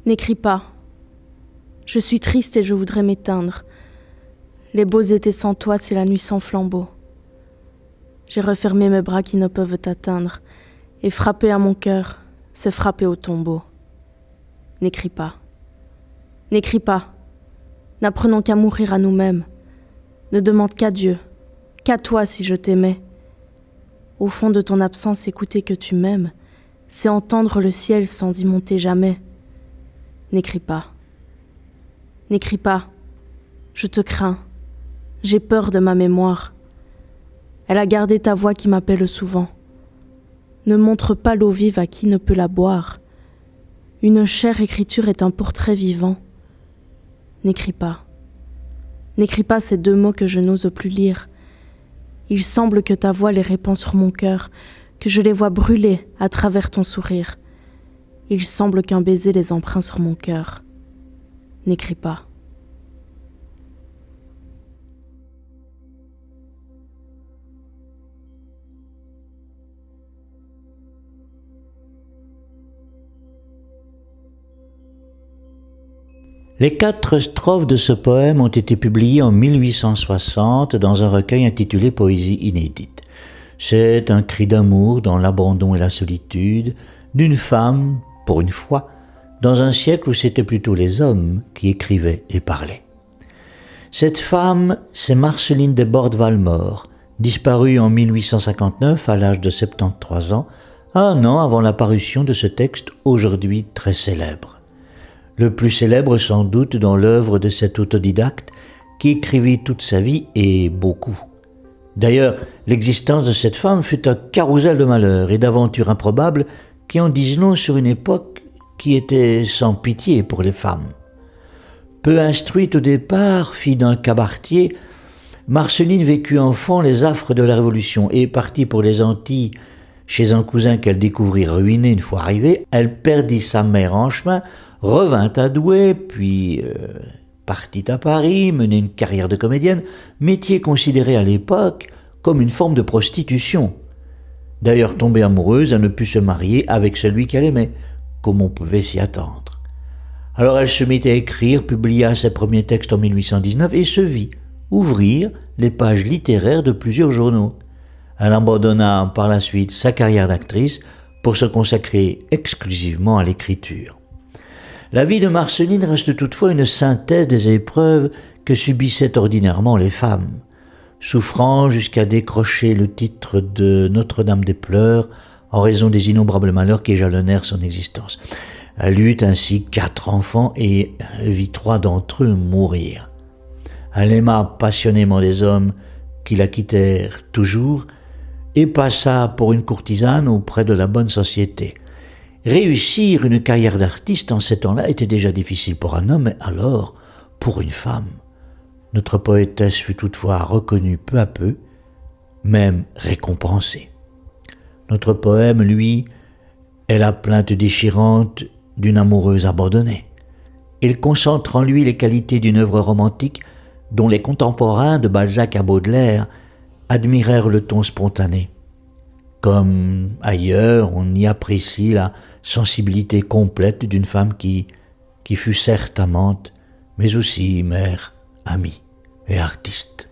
N'écris pas. Je suis triste et je voudrais m'éteindre. Les beaux étés sans toi, c'est la nuit sans flambeau. J'ai refermé mes bras qui ne peuvent t'atteindre, et frapper à mon cœur, c'est frapper au tombeau. N'écris pas. N'écris pas. N'apprenons qu'à mourir à nous-mêmes. Ne demande qu'à Dieu, qu'à toi si je t'aimais. Au fond de ton absence, écouter que tu m'aimes, c'est entendre le ciel sans y monter jamais. N'écris pas. N'écris pas. Je te crains. J'ai peur de ma mémoire. Elle a gardé ta voix qui m'appelle souvent. Ne montre pas l'eau vive à qui ne peut la boire. Une chère écriture est un portrait vivant. N'écris pas. N'écris pas ces deux mots que je n'ose plus lire. Il semble que ta voix les répand sur mon cœur, que je les vois brûler à travers ton sourire. Il semble qu'un baiser les empreint sur mon cœur. N'écris pas. Les 4 strophes de ce poème ont été publiées en 1860 dans un recueil intitulé Poésie inédite. C'est un cri d'amour dans l'abandon et la solitude d'une femme, pour une fois, dans un siècle où c'était plutôt les hommes qui écrivaient et parlaient. Cette femme, c'est Marceline Desbordes-Valmore, disparue en 1859 à l'âge de 73 ans, un an avant la parution de ce texte aujourd'hui très célèbre. Le plus célèbre sans doute dans l'œuvre de cet autodidacte qui écrivit toute sa vie et beaucoup. D'ailleurs, l'existence de cette femme fut un carrousel de malheurs et d'aventures improbables qui en disent long sur une époque qui était sans pitié pour les femmes. Peu instruite au départ, fille d'un cabaretier, Marceline vécut enfant les affres de la Révolution et partit pour les Antilles chez un cousin qu'elle découvrit ruiné une fois arrivée. Elle perdit sa mère en chemin, revint à Douai, puis partit à Paris, menait une carrière de comédienne, métier considéré à l'époque comme une forme de prostitution. D'ailleurs, tombée amoureuse, elle ne put se marier avec celui qu'elle aimait, comme on pouvait s'y attendre. Alors elle se mit à écrire, publia ses premiers textes en 1819 et se vit ouvrir les pages littéraires de plusieurs journaux. Elle abandonna par la suite sa carrière d'actrice pour se consacrer exclusivement à l'écriture. La vie de Marceline reste toutefois une synthèse des épreuves que subissaient ordinairement les femmes, souffrant jusqu'à décrocher le titre de Notre-Dame des Pleurs en raison des innombrables malheurs qui jalonnèrent son existence. Elle eut ainsi 4 enfants et vit 3 d'entre eux mourir. Elle aima passionnément des hommes qui la quittèrent toujours et passa pour une courtisane auprès de la bonne société. Réussir une carrière d'artiste en ces temps-là était déjà difficile pour un homme, mais alors pour une femme. Notre poétesse fut toutefois reconnue peu à peu, même récompensée. Notre poème, lui, est la plainte déchirante d'une amoureuse abandonnée. Il concentre en lui les qualités d'une œuvre romantique dont les contemporains de Balzac à Baudelaire admirèrent le ton spontané. Comme ailleurs, on y apprécie la sensibilité complète d'une femme qui fut certes amante, mais aussi mère, amie et artiste.